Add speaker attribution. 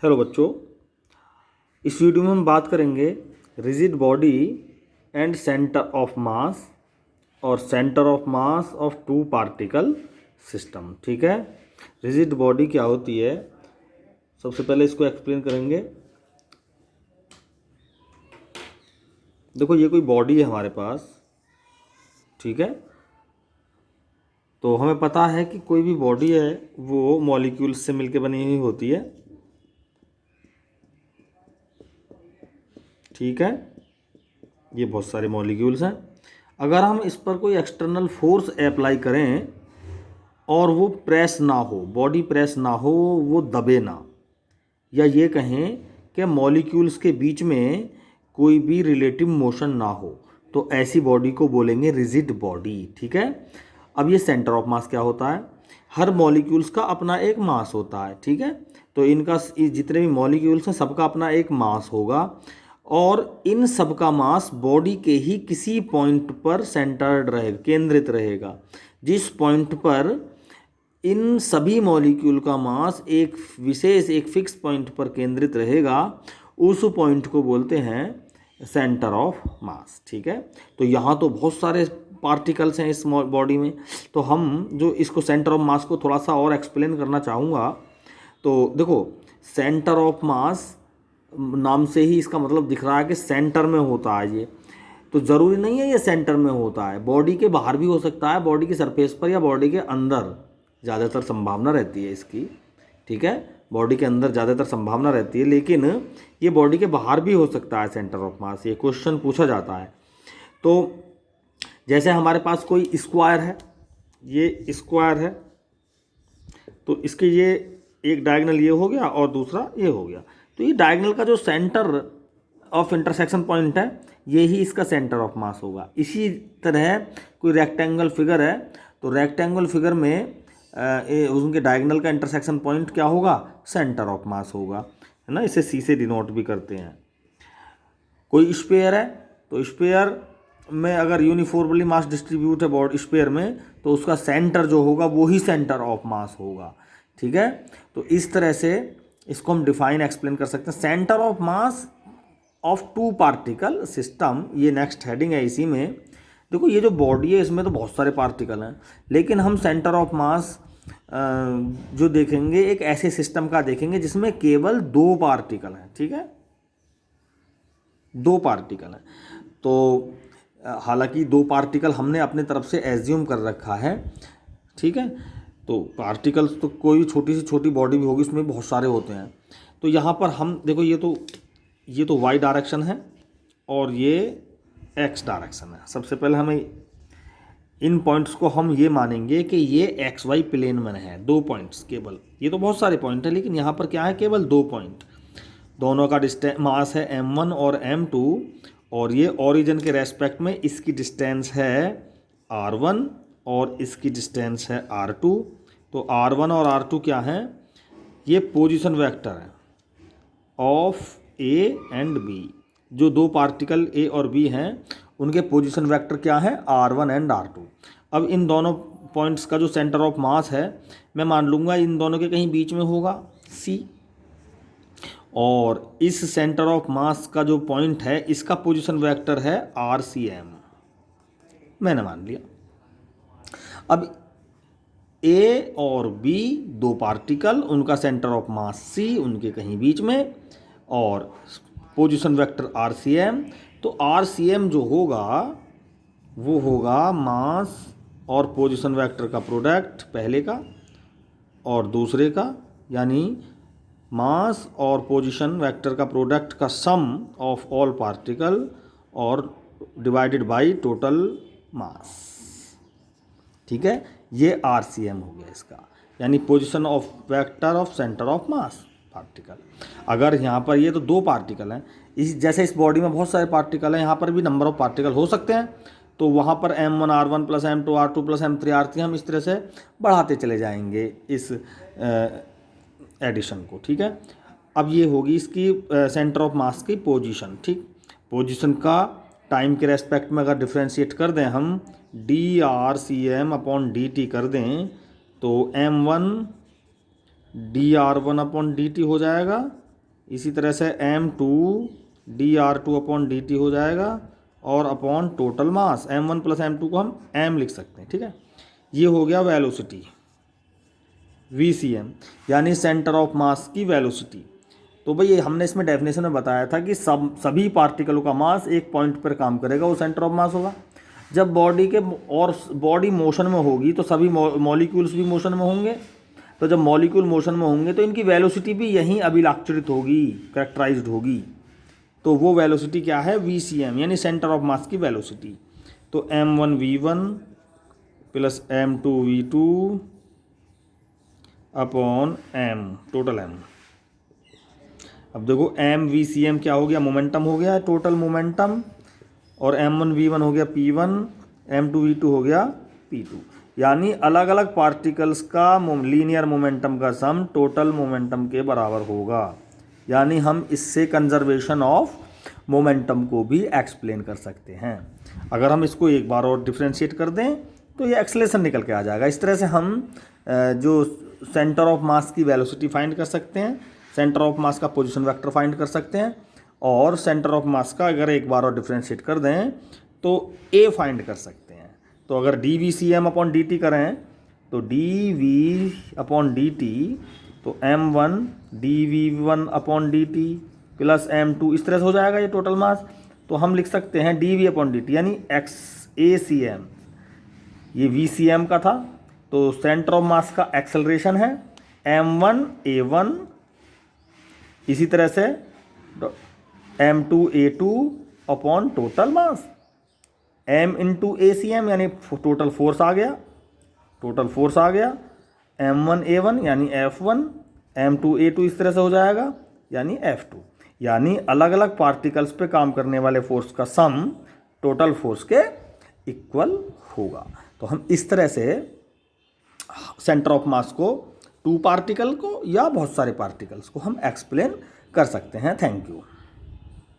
Speaker 1: Hello बच्चों, इस video में हम बात करेंगे rigid body and centre of mass और centre of mass of two particle system. ठीक है, रिजिड बॉडी क्या होती है सबसे पहले इसको एक्सप्लेन करेंगे। देखो, ये कोई बॉडी है हमारे पास, ठीक है। तो हमें पता है कि कोई भी बॉडी है वो मॉलिक्यूल्स से मिलकर बनी हुई होती है, ठीक है। ये बहुत सारे मॉलिक्यूल्स हैं। अगर हम इस पर कोई एक्सटर्नल फोर्स अप्लाई करें और वो प्रेस ना हो, बॉडी प्रेस ना हो, वो दबे ना, या ये कहें कि मॉलिक्यूल्स के बीच में कोई भी रिलेटिव मोशन ना हो, तो ऐसी बॉडी को बोलेंगे रिजिड बॉडी, ठीक है। अब ये सेंटर ऑफ मास क्या होता है? हर मॉलिक्यूल्स का अपना एक मास होता है, ठीक है। तो इनका जितने भी मॉलिक्यूल्स हैं सबका अपना एक मास होगा और इन सब का मास बॉडी के ही किसी पॉइंट पर सेंटर्ड रहेगा, केंद्रित रहेगा। जिस पॉइंट पर इन सभी मॉलिक्यूल का मास एक विशेष एक फिक्स पॉइंट पर केंद्रित रहेगा, उस पॉइंट को बोलते हैं सेंटर ऑफ मास, ठीक है। तो यहाँ तो बहुत सारे पार्टिकल्स हैं इस बॉडी में, तो हम जो इसको सेंटर ऑफ मास को थोड़ा सा और एक्सप्लेन करना चाहूँगा। तो देखो, सेंटर ऑफ मास नाम से ही इसका मतलब दिख रहा है कि सेंटर में होता है ये। तो ज़रूरी नहीं है ये सेंटर में होता है, बॉडी के बाहर भी हो सकता है, बॉडी की सरफेस पर या बॉडी के अंदर ज़्यादातर संभावना रहती है इसकी, ठीक है। बॉडी के अंदर ज़्यादातर संभावना रहती है, लेकिन ये बॉडी के बाहर भी हो सकता है सेंटर ऑफ मास। ये क्वेश्चन पूछा जाता है। तो जैसे हमारे पास कोई स्क्वायर है, ये स्क्वायर है, तो इसके ये एक डायगोनल ये हो गया और दूसरा ये हो गया। तो ये डायगोनल का जो सेंटर ऑफ इंटरसेक्शन पॉइंट है, ये ही इसका सेंटर ऑफ मास होगा। इसी तरह कोई रेक्टेंगल फिगर है, तो रेक्टेंगल फिगर में उनके डायगोनल का इंटरसेक्शन पॉइंट क्या होगा? सेंटर ऑफ मास होगा, है ना। इसे सी से डिनोट भी करते हैं। कोई स्फीयर है, तो स्फीयर में अगर यूनिफॉर्मली मास डिस्ट्रीब्यूट है बॉडी स्फीयर में, तो उसका सेंटर जो होगा वो ही सेंटर ऑफ मास होगा, ठीक है। तो इस तरह से इसको हम डिफाइन एक्सप्लेन कर सकते हैं। Centre of mass of two particle system, ये नेक्स्ट हेडिंग है इसी में। देखो, ये जो बॉडी है इसमें तो बहुत सारे पार्टिकल हैं, लेकिन हम सेंटर ऑफ मास जो देखेंगे एक ऐसे सिस्टम का देखेंगे जिसमें केवल दो पार्टिकल हैं, ठीक है, दो पार्टिकल हैं। तो हालांकि दो पार्टिकल हमने अपने तरफ से एज्यूम कर रखा है, ठीक है। तो पार्टिकल्स तो कोई छोटी से छोटी बॉडी भी होगी, उसमें बहुत सारे होते हैं। तो यहाँ पर हम देखो, ये तो वाई डायरेक्शन है और ये एक्स डायरेक्शन है। सबसे पहले हमें इन पॉइंट्स को हम ये मानेंगे कि ये एक्स वाई प्लेन में है, दो पॉइंट्स केवल। ये तो बहुत सारे पॉइंट है, लेकिन यहाँ पर क्या है? केवल दो पॉइंट। दोनों का मास है m1 और m2, और ये ओरिजिन के रेस्पेक्ट में इसकी डिस्टेंस है r1 और इसकी डिस्टेंस है r2। तो r1 और r2 क्या हैं? ये पोजीशन वेक्टर है ऑफ a एंड b। जो दो पार्टिकल a और b हैं उनके पोजीशन वेक्टर क्या है? r1 and r2। अब इन दोनों पॉइंट्स का जो सेंटर ऑफ मास है, मैं मान लूँगा इन दोनों के कहीं बीच में होगा c, और इस सेंटर ऑफ मास का जो पॉइंट है इसका पोजीशन वेक्टर है RCM, मैंने मान लिया। अब A और B दो पार्टिकल, उनका सेंटर ऑफ मास C, उनके कहीं बीच में, और पोजीशन वेक्टर RCM। तो RCM जो होगा वो होगा मास और पोजीशन वेक्टर का प्रोडक्ट, पहले का और दूसरे का, यानी मास और पोजीशन वेक्टर का प्रोडक्ट का सम ऑफ ऑल पार्टिकल और डिवाइडेड बाय टोटल मास, ठीक है। ये RCM हो गया इसका, यानी position of vector of centre of mass particle. अगर यहाँ पर ये तो दो पार्टिकल हैं, जैसे इस बॉडी में बहुत सारे पार्टिकल हैं, यहाँ पर भी नंबर ऑफ पार्टिकल हो सकते हैं। तो वहाँ पर m1 r1 plus m2 r2 plus m3 r3 हम इस तरह से बढ़ाते चले जाएंगे इस एडिशन को, ठीक है। अब ये होगी इसकी सेंटर ऑफ मास की पोजीशन, ठीक। पोजीशन का टाइम के रेस्पेक्ट में अगर डिफ्रेंशिएट कर दें हम, dRCM अपॉन dt कर दें, तो m1 dR1 अपॉन dt हो जाएगा, इसी तरह से m2 dr2 अपॉन dt हो जाएगा और upon total mass m1 plus m2 को हम m लिख सकते हैं, ठीक है। ये हो गया वेलोसिटी VCM यानी सेंटर ऑफ मास की वेलोसिटी। तो भाई ये हमने इसमें डेफिनेशन में बताया था कि सभी पार्टिकलों का मास एक पॉइंट पर काम करेगा, वो सेंटर ऑफ मास होगा। जब बॉडी मोशन में होगी तो सभी मॉलिक्यूल्स भी मोशन में होंगे। तो जब मॉलिक्यूल मोशन में होंगे तो इनकी वेलोसिटी भी यहीं अभिलक्षित होगी, कैरेक्टराइज्ड होगी। तो वो वेलोसिटी क्या है, VCM यानी सेंटर ऑफ मास की वेलोसिटी। तो m1v1 plus m2v2 upon m total m। अब देखो mVCM क्या हो गया, मोमेंटम हो गया, टोटल मोमेंटम, और m1v1 हो गया P1, m2v2 हो गया P2। यानी अलग अलग पार्टिकल्स का लीनियर मोमेंटम का सम टोटल मोमेंटम के बराबर होगा। यानी हम इससे कंजर्वेशन ऑफ मोमेंटम को भी एक्सप्लेन कर सकते हैं। अगर हम इसको एक बार और डिफ्रेंशिएट कर दें तो ये एक्सेलरेशन निकल के आ जाएगा। इस तरह से हम जो सेंटर ऑफ मास की वेलोसिटी फाइंड कर सकते हैं, सेंटर ऑफ मास का पोजीशन वेक्टर फाइंड कर सकते हैं, और सेंटर ऑफ मास का अगर एक बार और डिफ्रेंशिएट कर दें तो ए फाइंड कर सकते हैं। तो अगर dVCM अपॉन dt करें तो dV अपॉन dt, तो m1 dV1 upon dt plus m2, इस तरह से हो जाएगा ये टोटल मास। तो हम लिख सकते हैं dV अपॉन dt यानी XACM, ये VCM का था। तो सेंटर ऑफ मास का एक्सेलरेशन है m1A1, इसी तरह से m2A2 upon total mass, m into ACM यानी टोटल फोर्स आ गया, m1A1 यानी F1, m2A2 इस तरह से हो जाएगा यानी F2। यानी अलग अलग पार्टिकल्स पे काम करने वाले फोर्स का सम टोटल फोर्स के इक्वल होगा। तो हम इस तरह से सेंटर ऑफ मास को, टू पार्टिकल को या बहुत सारे पार्टिकल्स को हम एक्सप्लेन कर सकते हैं। Thank you.